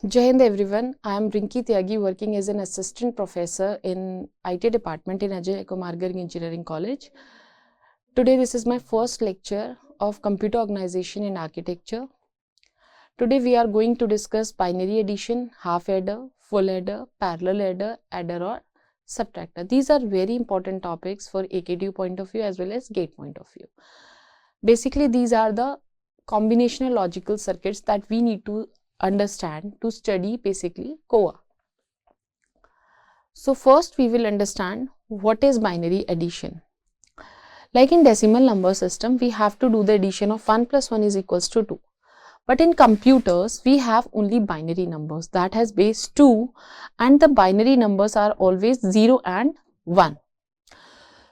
Jai Hind everyone, I am Rinki Tyagi working as an assistant professor in IT department in AKGEC Engineering College. Today this is my first lecture of computer organization and architecture. Today we are going to discuss binary addition, half adder, full adder, parallel adder or subtractor. These are very important topics for AKDU point of view as well as gate point of view. Basically these are the combinational logical circuits that we need to understand to study basically COA. So first we will understand what is binary addition. Like in decimal number system, we have to do the addition of 1 plus 1 is equals to 2. But in computers, we have only binary numbers that has base 2 and the binary numbers are always 0 and 1.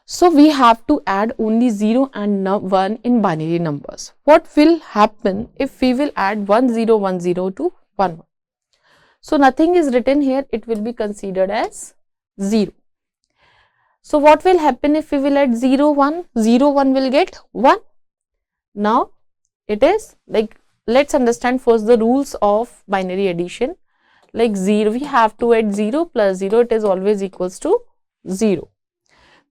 So we have to add only 0 and 1 in binary numbers. What will happen if we will add 1010 to 11? So nothing is written here, it will be considered as 0. So what will happen if we will add 0 1? 0 1 will get 1. Now it is like, let's understand first the rules of binary addition. Like 0, we have to add 0 plus 0, it is always equals to 0.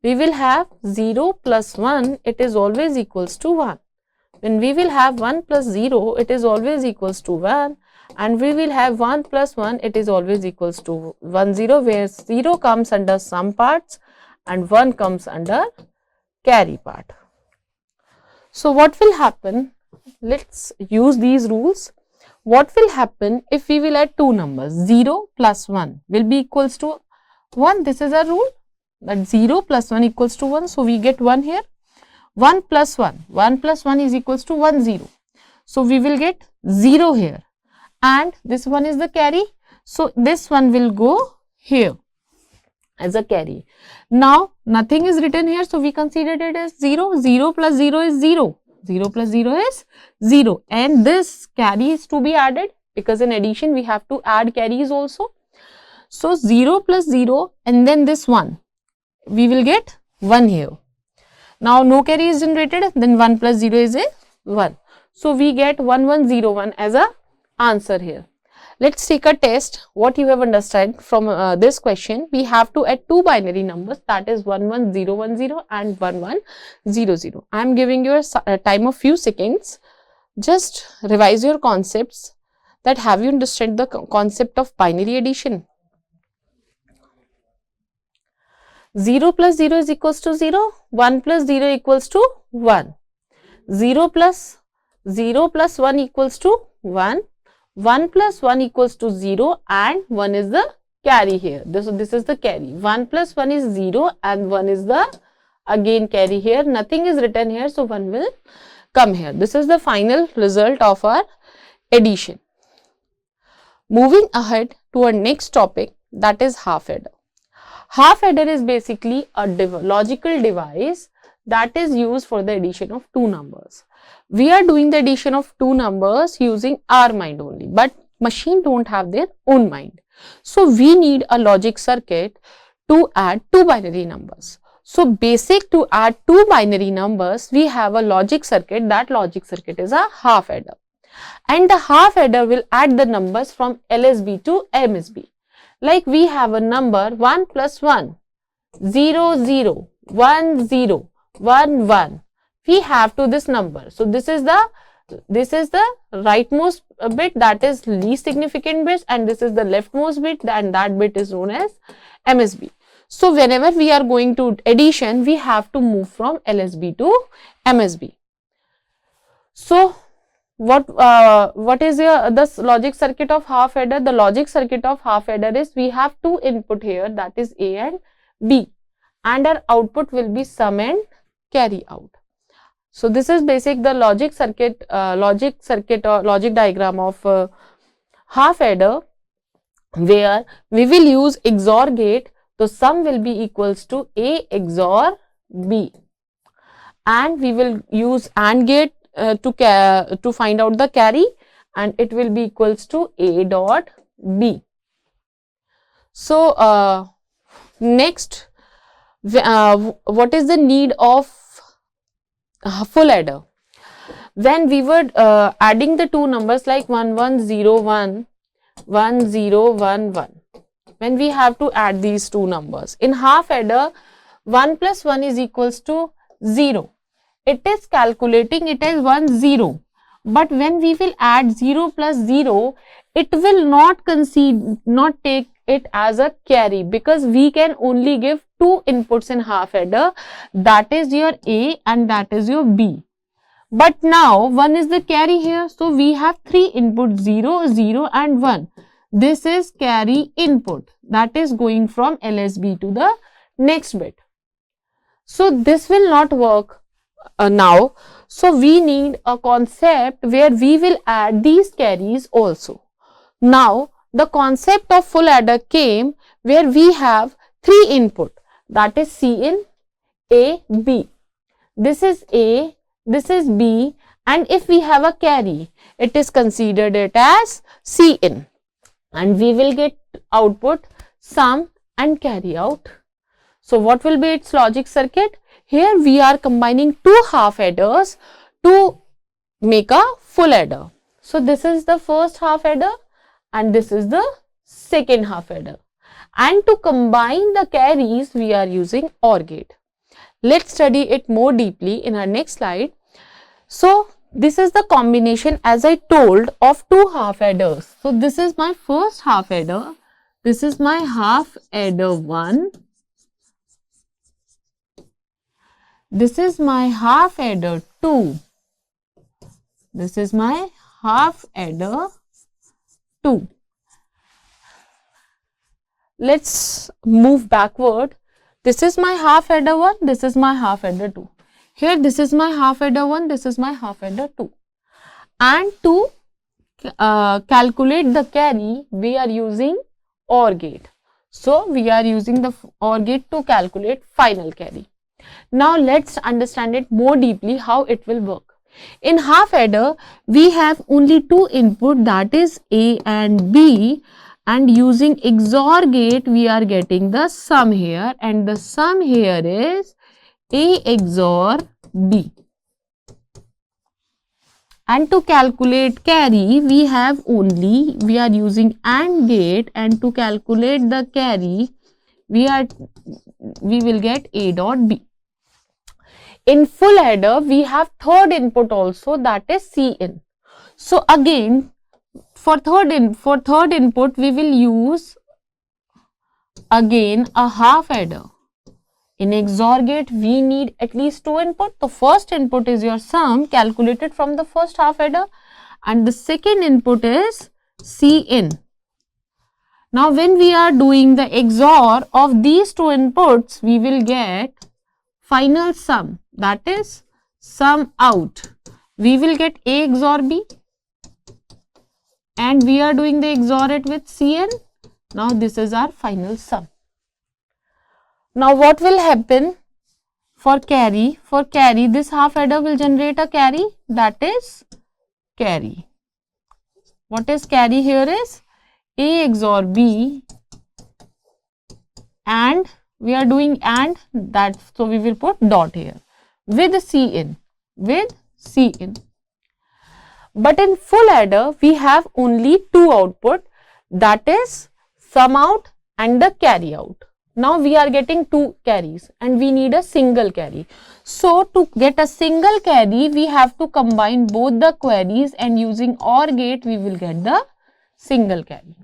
We will have 0 plus 1, it is always equals to 1. When we will have 1 plus 0, it is always equals to 1. And we will have 1 plus 1, it is always equals to 1 0, where 0 comes under sum parts and 1 comes under carry part. So what will happen? Let's use these rules. What will happen if we will add two numbers? 0 plus 1 will be equals to 1. This is a rule. That 0 plus 1 equals to 1. So we get 1 here. 1 plus 1. 1 plus 1 is equals to 1 0. So we will get 0 here. And this one is the carry. So this one will go here as a carry. Now nothing is written here. So we considered it as 0. 0 plus 0 is 0. 0 plus 0 is 0. And this carry is to be added because in addition we have to add carries also. So 0 plus 0 and then this 1. We will get 1 here. Now no carry is generated, then 1 plus 0 is a 1. So we get 1101 as a answer here. Let's take a test. What you have understood from this question, we have to add two binary numbers, that is 11010 and 1100. I am giving you a time of few seconds. Just revise your concepts. That have you understood the concept of binary addition? 0 plus 0 is equals to 0, 1 plus 0 equals to 1, 0 plus 1 equals to 1, 1 plus 1 equals to 0 and 1 is the carry here. This is the carry. 1 plus 1 is 0 and 1 is the again carry here. Nothing is written here, so 1 will come here. This is the final result of our addition. Moving ahead to our next topic, that is half adder. Half adder is basically a logical device that is used for the addition of two numbers. We are doing the addition of two numbers using our mind only, but machine don't have their own mind. So we need a logic circuit to add two binary numbers. So basic to add two binary numbers, we have a logic circuit. That logic circuit is a half adder. And the half adder will add the numbers from LSB to MSB. Like we have a number 1 plus 1, 0 0, 1 0, 1 1. We have to this number. So this is the rightmost bit, that is least significant bit, and this is the leftmost bit, and that bit is known as MSB. So whenever we are going to addition, we have to move from LSB to MSB. So what is this logic circuit of half adder? The logic circuit of half adder is we have two input here, that is A and B, and our output will be sum and carry out. So this is basic the logic circuit or logic diagram of half adder, where we will use XOR gate. So sum will be equals to A XOR B, and we will use AND gate to find out the carry, and it will be equals to A dot B. So next, what is the need of full adder? When we were adding the two numbers like 1101, 1 0 1 1. When we have to add these two numbers in half adder, 1 plus 1 is equals to 0. It is calculating it as 1 0, but when we will add 0 plus 0, it will not take it as a carry, because we can only give two inputs in half adder, that is your A and that is your B. But now 1 is the carry here, so we have three inputs, 0 0 and 1. This is carry input, that is going from LSB to the next bit. So this will not work now. So we need a concept where we will add these carries also. Now the concept of full adder came where we have three input, that is Cin, A, B. This is A, this is B, and if we have a carry, it is considered it as Cin, and we will get output sum and carry out. So what will be its logic circuit? Here we are combining two half adders to make a full adder. So this is the first half adder and this is the second half adder. And to combine the carries, we are using OR gate. Let's study it more deeply in our next slide. So this is the combination, as I told, of two half adders. So this is my first half adder. This is my half adder 1. This is my half adder 2. This is my half adder 2. Let's move backward. This is my half adder 1. This is my half adder 2. Here this is my half adder 1. This is my half adder 2. And to calculate the carry, we are using OR gate. So we are using the OR gate to calculate final carry. Now let's understand it more deeply how it will work. In half adder, we have only two input, that is A and B, and using XOR gate we are getting the sum here, and the sum here is A XOR B. And to calculate carry, we are using AND gate, and to calculate the carry we will get A dot B. In full adder, we have third input also, that is Cin. So again, for third input, we will use again a half adder. In XOR gate, we need at least two input. The first input is your sum calculated from the first half adder, and the second input is Cin. Now when we are doing the XOR of these two inputs, we will get final sum, that is sum out. We will get A XOR B, and we are doing the XOR it with Cn. Now this is our final sum. Now what will happen for carry? For carry, this half adder will generate a carry, that is carry. What is carry here is A XOR B, and we are doing AND, that, so we will put dot here with Cin, But in full adder, we have only two output, that is sum out and the carry out. Now we are getting two carries and we need a single carry. So to get a single carry, we have to combine both the queries, and using OR gate we will get the single carry.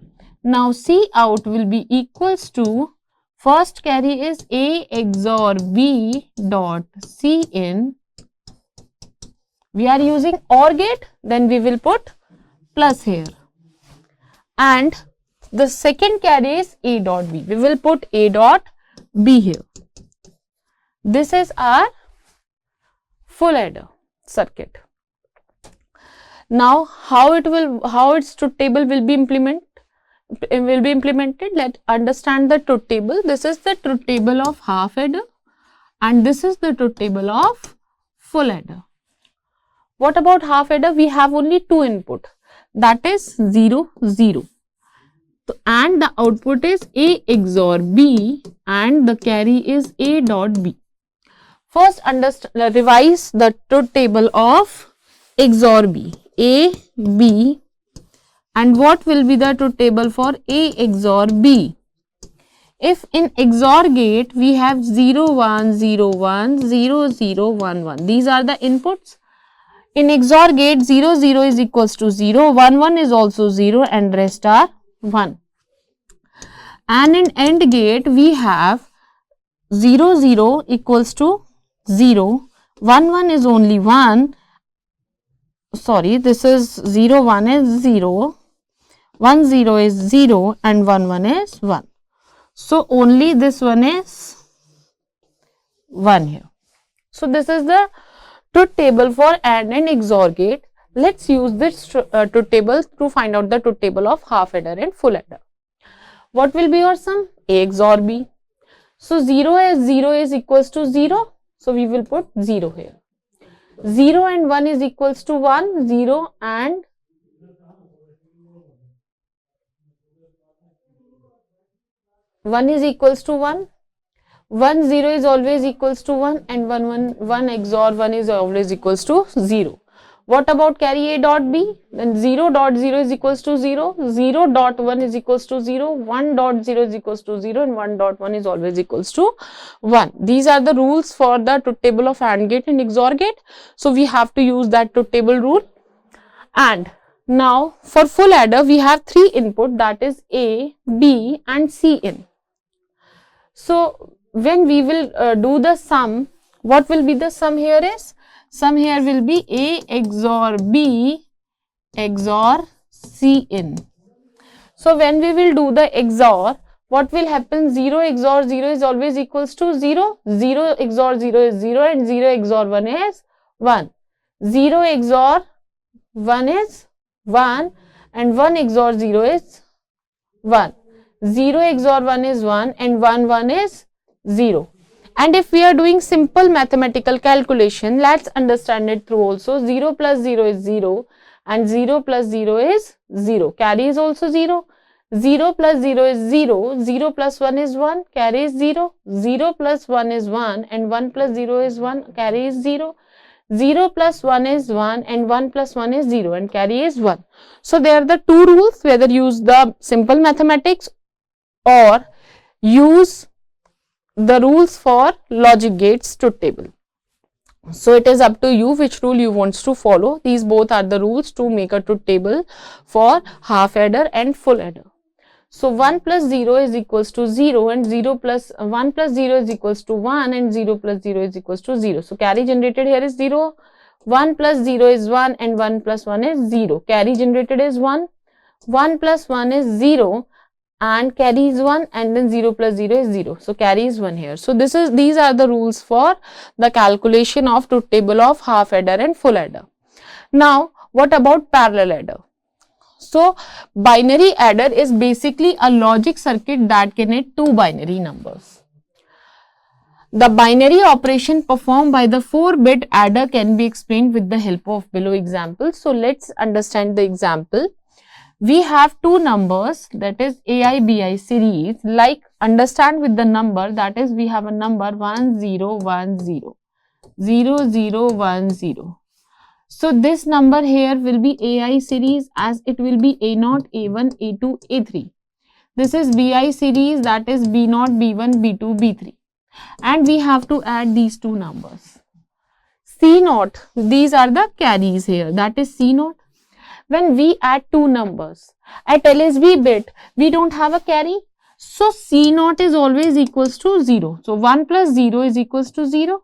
Now C out will be equals to, first carry is A XOR B dot Cin. We are using OR gate, then we will put plus here, and the second carry is A dot B. We will put A dot B here. This is our full adder circuit. Now how its truth table will be implemented? Let's understand the truth table. This is the truth table of half adder, and this is the truth table of full adder. What about half adder? We have only two input, that is 0 0. And the output is A XOR B, and the carry is A dot B. First revise the truth table of XOR B. A, B, And what will be the truth table for A XOR B? If in XOR gate we have 0 1 0 1 0 0 1 1, these are the inputs. In XOR gate 0 0 is equals to 0, 1 1 is also 0 and rest are 1. And in AND gate we have 0 0 equals to 0, 1 1 is only 1, sorry, this is 0 1 is 0, 1 0 is 0 and 1 1 is 1. So only this one is 1 here. So this is the truth table for AND and XOR gate. Let's use this truth table to find out the truth table of half adder and full adder. What will be your sum? A XOR B. So 0 is equals to 0. So we will put 0 here. 0 and 1 is equals to 1. 0 and 1 is equals to 1. 1 0 is always equals to 1 and 1 XOR 1 is always equals to 0. What about carry A dot B? Then 0 dot 0 is equals to 0, 0 dot 1 is equals to 0, 1 dot 0 is equals to 0 and 1 dot 1 is always equals to 1. These are the rules for the truth table of AND gate and XOR gate. So we have to use that truth table rule. And now for full adder we have 3 input, that is A, B and C in. So when we will do the sum, what will be the sum here is? Sum here will be A XOR B XOR C in. So when we will do the XOR, what will happen? 0 XOR 0 is always equals to 0, 0 XOR 0 is 0 and 0 XOR 1 is 1. 0 XOR 1 is 1 and 1 XOR 0 is 1. 0 XOR 1 is 1 and 1 1 is 0. And if we are doing simple mathematical calculation, let's understand it through also. 0 plus 0 is 0 and 0 plus 0 is 0. Carry is also 0. 0 plus 0 is 0. 0 plus 1 is 1. Carry is 0. 0 plus 1 is 1 and 1 plus 0 is 1. Carry is 0. 0 plus 1 is 1 and 1 plus 1 is 0 and carry is 1. So there are the two rules, whether use the simple mathematics or use the rules for logic gates truth table. So it is up to you which rule you want to follow. These both are the rules to make a truth table for half adder and full adder. So 1 plus 0 is equals to 0 and 0 plus 1 plus 0 is equals to 1 and 0 plus 0 is equals to 0. So carry generated here is 0. 1 plus 0 is 1 and 1 plus 1 is 0. Carry generated is 1. 1 plus 1 is 0 and carry is 1 and then 0 plus 0 is 0. So carry is 1 here. So these are the rules for the calculation of truth table of half adder and full adder. Now what about parallel adder? So binary adder is basically a logic circuit that can add two binary numbers. The binary operation performed by the 4-bit adder can be explained with the help of below examples. So let's understand the example. We have two numbers, that is AI BI series, like understand with the number, that is we have a number 1010 0010. So this number here will be AI series as it will be A0, A1, A2, A3. This is BI series, that is B0, B1, B2, B3. And we have to add these two numbers. C0, these are the carries here, that is C0. When we add two numbers at LSB bit, we don't have a carry. So C0 is always equals to 0. So 1 plus 0 is equals to 0.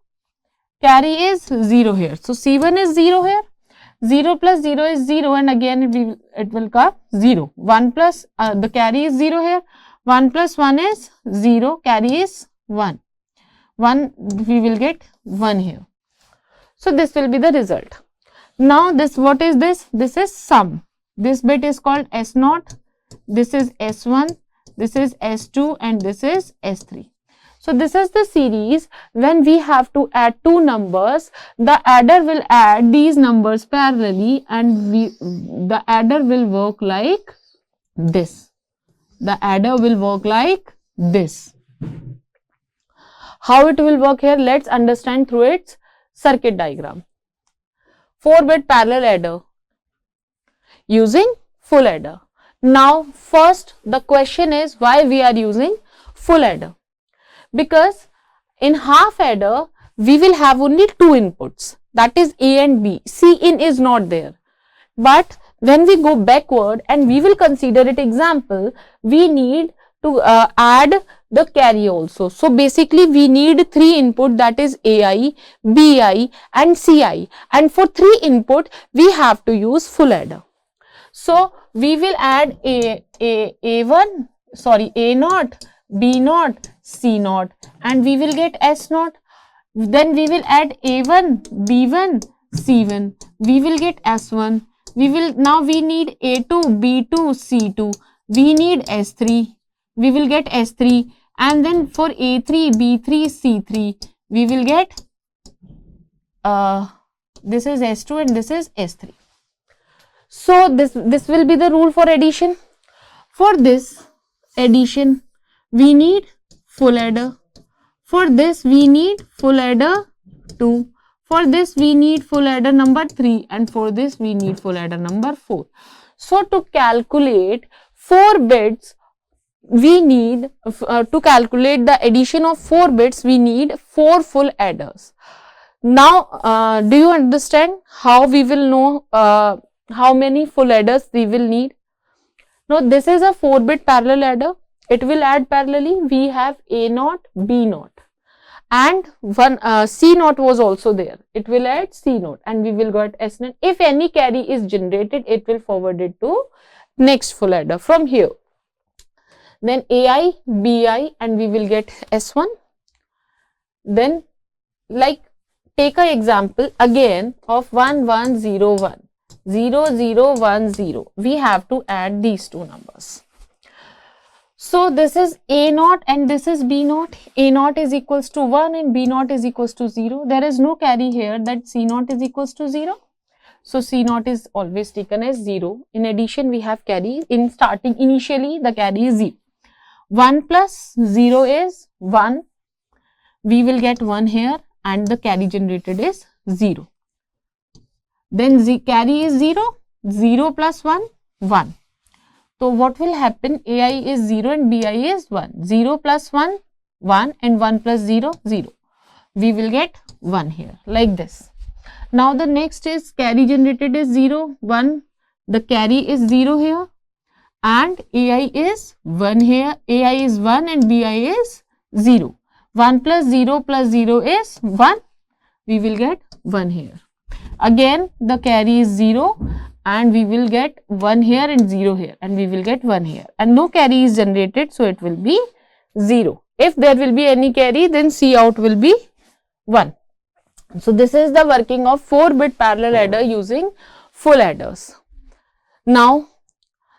Carry is 0 here. So C1 is 0 here. 0 plus 0 is 0 and again it will come 0. 1 plus the carry is 0 here. 1 plus 1 is 0. Carry is 1. 1 we will get 1 here. So this will be the result. Now this, what is this? This is sum. This bit is called S0, this is S1, this is S2 and this is S3. So this is the series. When we have to add two numbers, the adder will add these numbers parallelly and the adder will work like this. The adder will work like this. How it will work here? Let's understand through its circuit diagram. 4-bit parallel adder using full adder. Now first the question is why we are using full adder, because in half adder we will have only two inputs, that is A and B. C in is not there. But when we go backward and we will consider it example, we need to add the carry also. So basically we need three input, that is AI, BI and CI, and for three input we have to use full adder. So we will add A1, sorry, A0, B0, C0, and we will get S0. Then we will add A1, B1, C1. We will get S1. Now we need A2, B2, C2. We need S3. We will get S3. And then for A3, B3, C3, we will get this is S2 and this is S3. So this will be the rule for addition. For this addition, we need full adder. For this we need full adder 2. For this we need full adder number 3, and for this we need full adder number 4. So to calculate 4 bits, we need to calculate the addition of 4 bits, we need 4 full adders. Now do you understand how we will know how many full adders we will need? Now this is a 4-bit parallel adder. It will add parallelly. We have A0, B0, and one C0 was also there. It will add C0 and we will get S0. If any carry is generated, it will forward it to next full adder from here. Then AI, BI, and we will get S1. Then like take an example again of 1101, 0010. We have to add these two numbers. So this is A0 and this is B0. A0 is equals to 1 and B0 is equals to 0. There is no carry here that C0 is equals to 0. So C0 is always taken as 0. In addition, we have carry. In starting, initially the carry is 0. 1 plus 0 is 1. We will get 1 here and the carry generated is 0. Then carry is 0. 0 plus 1, 1. So what will happen? AI is 0 and BI is 1. 0 plus 1, 1, and 1 plus 0, 0. We will get 1 here like this. Now the next is carry generated is 0, 1. The carry is 0 here and AI is 1 here. AI is 1 and BI is 0. 1 plus 0 is 1. We will get 1 here. Again the carry is 0. And we will get 1 here and 0 here, and we will get 1 here, and no carry is generated, so it will be 0. If there will be any carry, then C out will be 1. So this is the working of 4-bit parallel adder using full adders. Now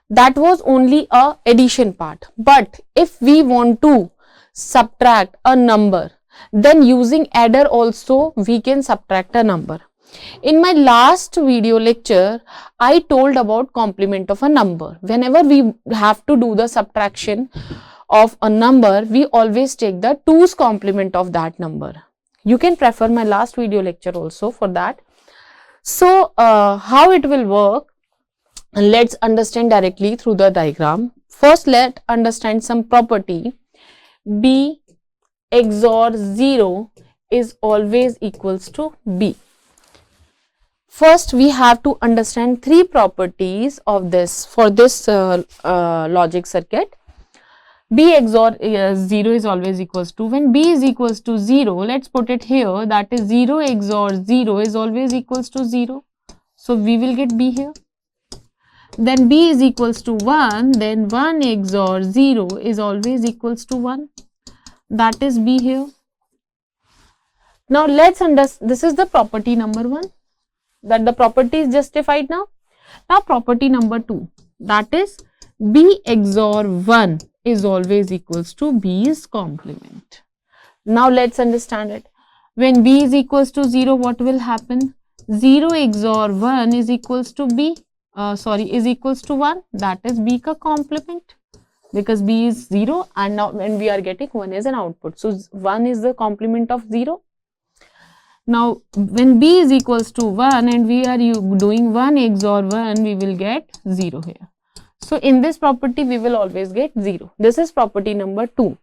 that was only a addition part, but if we want to subtract a number, then using adder also we can subtract a number. In my last video lecture, I told about complement of a number. Whenever we have to do the subtraction of a number, we always take the 2's complement of that number. You can prefer my last video lecture also for that. So, how it will work? Let's understand directly through the diagram. First, let's understand some property. B XOR 0 is always equals to B. First, we have to understand 3 properties of this for this logic circuit. B XOR 0 is always equals to, when B is equals to 0, let's put it here, that is 0 XOR 0 is always equals to 0. So we will get B here. Then B is equals to 1, then 1 XOR 0 is always equals to 1. That is B here. Now let's understand, this is the property number 1. That the property is justified now. Now property number 2, that is B XOR 1 is always equals to B's complement. Now let's understand it. When B is equals to 0, what will happen? 0 XOR 1 is equals to B, is equals to 1. That is B ka complement, because B is 0 and now when we are getting 1 as an output. So 1 is the complement of 0. Now, when B is equals to 1 and we are doing 1 XOR 1, we will get 0 here. So in this property we will always get 0. This is property number 2.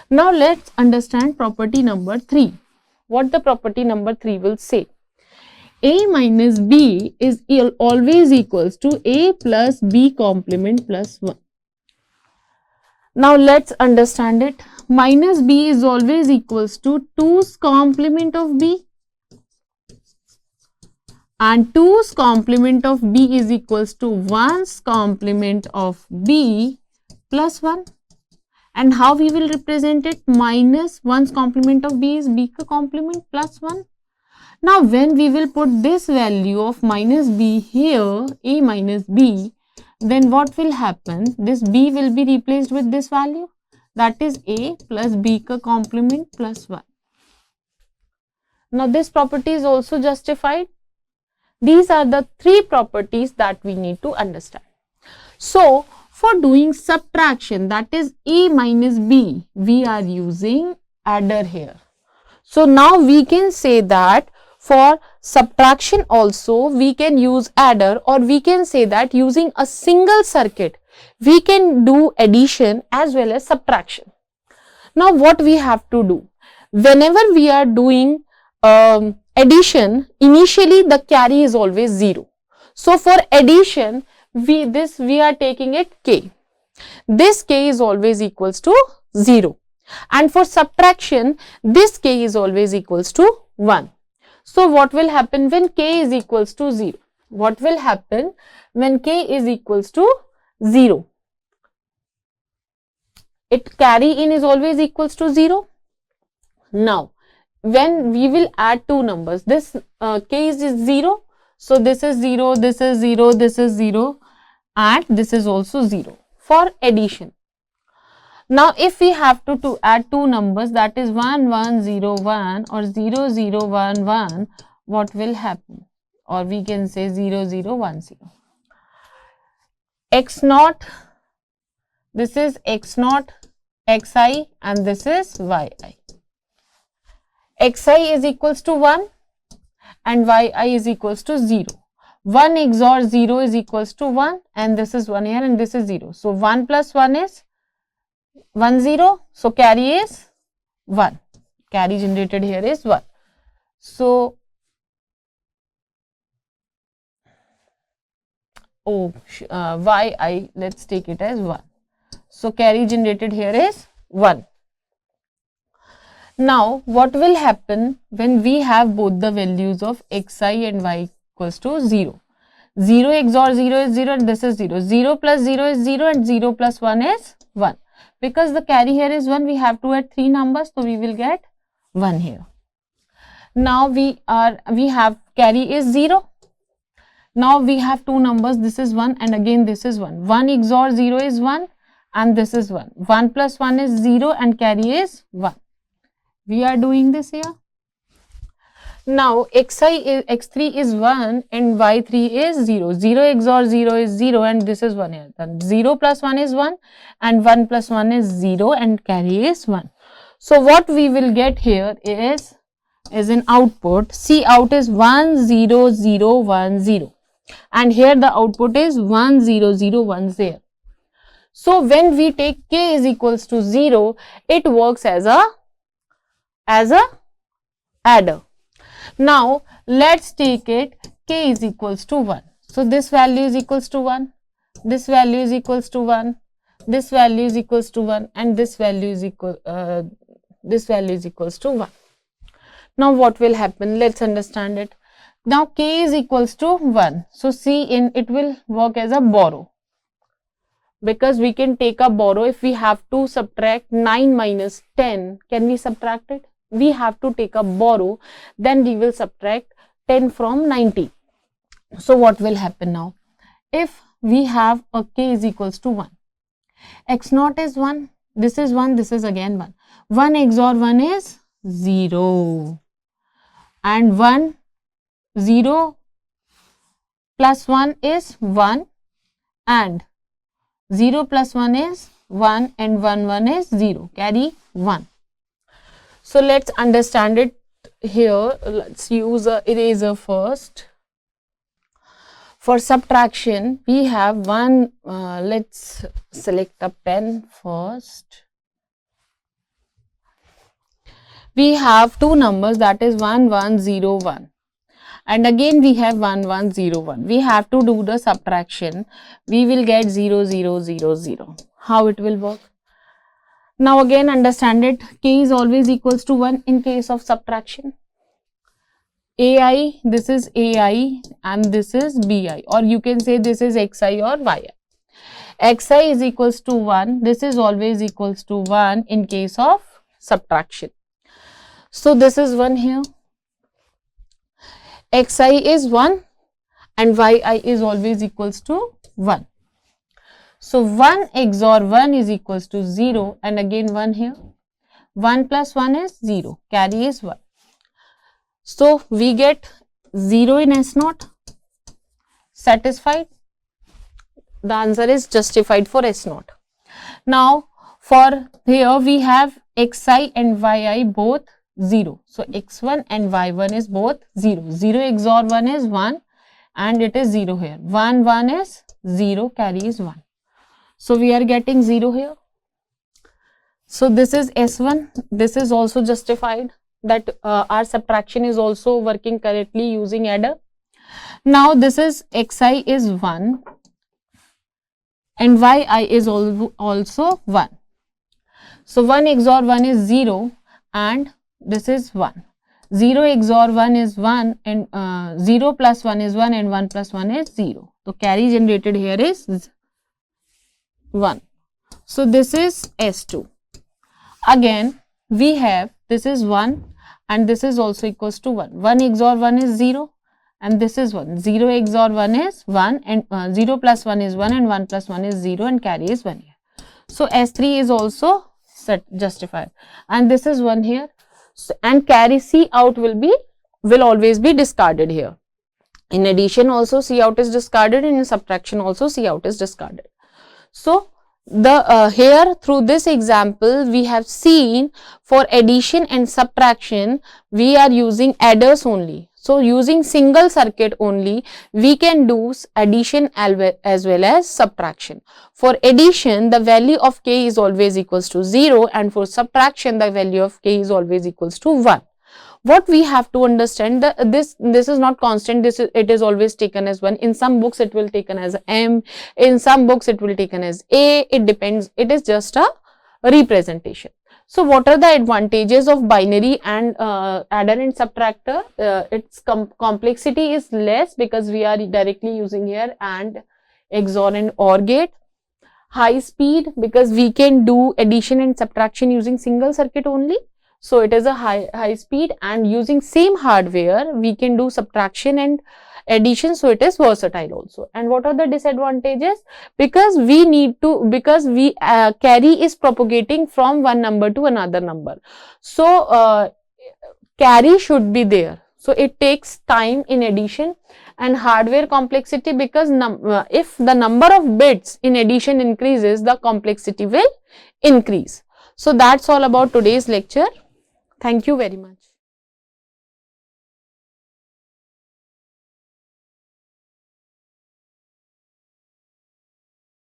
Now let's understand property number 3. What the property number 3 will say? A minus B is always equals to A plus B complement plus 1. Now let's understand it. Minus B is always equals to 2's complement of B, and 2's complement of B is equals to 1's complement of B plus 1. And how we will represent it? Minus 1's complement of B is B ka complement plus 1. Now when we will put this value of minus B here, A minus B, then what will happen? This B will be replaced with this value, that is A plus B ka complement plus 1. Now this property is also justified. These are the 3 properties that we need to understand. So for doing subtraction, that is A minus B, we are using adder here. So now we can say that for subtraction also we can use adder, or we can say that using a single circuit we can do addition as well as subtraction. Now what we have to do? Whenever we are doing addition, initially the carry is always 0. So for addition we are taking it k. This k is always equals to 0. And for subtraction, this k is always equals to 1. So what will happen when k is equals to 0? What will happen when k is equals to 0? It carry in is always equals to 0. Now when we will add two numbers, this k is 0. So this is 0, this is 0, this is 0, and this is also 0 for addition. Now if we have to add two numbers, that is 1 1 0 1 or 0 0 1 1, what will happen? Or we can say 0 0 1 0. X naught, this is x naught, xi, and this is yi. Xi is equals to 1 and yi is equals to 0. 1 XOR 0 is equals to 1, and this is 1 here and this is 0. So 1 plus 1 is 1 0. So carry is 1. Carry generated here is 1. So yi, let's take it as 1. So carry generated here is 1. Now what will happen when we have both the values of xi and y equals to 0? 0 XOR 0 is 0 and this is 0. 0 plus 0 is 0 and 0 plus 1 is 1. Because the carry here is 1, we have to add 3 numbers, so we will get 1 here. Now we have carry is 0. Now we have two numbers, this is 1 and again this is 1. 1 XOR 0 is 1 and this is 1. 1 plus 1 is 0 and carry is 1. We are doing this here. Now x3 is 1 and y3 is 0. 0 XOR 0 is 0 and this is 1 here. Then 0 plus 1 is 1 and 1 plus 1 is 0 and carry is 1. So what we will get here is an output. C out is 1 0 0 1 0 and here the output is 1 0 0 1 0. So when we take k is equals to 0, it works as a adder. Now let's take it k is equals to 1. So this value is equals to 1, this value is equals to 1, this value is equals to 1, and this value is equals to 1. Now what will happen? Let's understand it. Now k is equals to 1. So C in it will work as a borrow, because we can take a borrow. If we have to subtract 9 minus 10, can we subtract it? We have to take a borrow, then we will subtract 10 from 90. So what will happen now? If we have a k is equals to 1, x naught is 1, this is 1, this is again 1. 1 XOR 1 is 0 and 1 0 plus 1 is 1 and 0 plus 1 is 1 and 1 1 is 0. Carry 1. So let's understand it here. Let's use a eraser first. For subtraction, we have one, let's select a pen first. We have two numbers, that is 1101. And again we have 1101. We have to do the subtraction. We will get 0000. How it will work? Now again understand it. K is always equals to 1 in case of subtraction. AI, this is AI and this is BI, or you can say this is XI or YI. XI is equals to 1. This is always equals to 1 in case of subtraction. So this is 1 here. Xi is 1 and Yi is always equals to 1. So 1 XOR 1 is equals to 0 and again 1 here. 1 plus 1 is 0. Carry is 1. So we get 0 in S0. Satisfied? The answer is justified for S0. Now for here we have Xi and Yi both 0. So x1 and y1 is both 0. 0 XOR 1 is 1 and it is 0 here. 1, 1 is 0, carry is 1. So we are getting 0 here. So this is S1. This is also justified that our subtraction is also working correctly using adder. Now this is Xi is 1 and Yi is also 1. So 1 XOR 1 is 0 and this is 1. 0 XOR 1 is 1 and 0 plus 1 is 1 and 1 plus 1 is 0. So carry generated here is 1. So this is S2. Again we have this is 1 and this is also equals to 1. 1 XOR 1 is 0 and this is 1. 0 XOR 1 is 1 and 0 plus 1 is 1 and 1 plus 1 is 0 and carry is 1 here. So S3 is also justified and this is 1 here. So, and carry C out will always be discarded here. In addition also C out is discarded and in subtraction also C out is discarded. So the here through this example we have seen for addition and subtraction we are using adders only. So using single circuit only we can do addition as well as subtraction. For addition the value of K is always equals to 0 and for subtraction the value of K is always equals to 1. What we have to understand that this is not constant, it is always taken as 1. In some books it will taken as M, in some books it will taken as A, it depends, it is just a representation. So what are the advantages of binary and adder and subtractor? Its complexity is less because we are directly using here and XOR and OR gate. High speed because we can do addition and subtraction using single circuit only. So it is a high speed, and using same hardware we can do subtraction and addition, so it is versatile also. And what are the disadvantages? Because carry is propagating from one number to another number. So carry should be there. So it takes time in addition, and hardware complexity because if the number of bits in addition increases, the complexity will increase. So that's all about today's lecture. Thank you very much.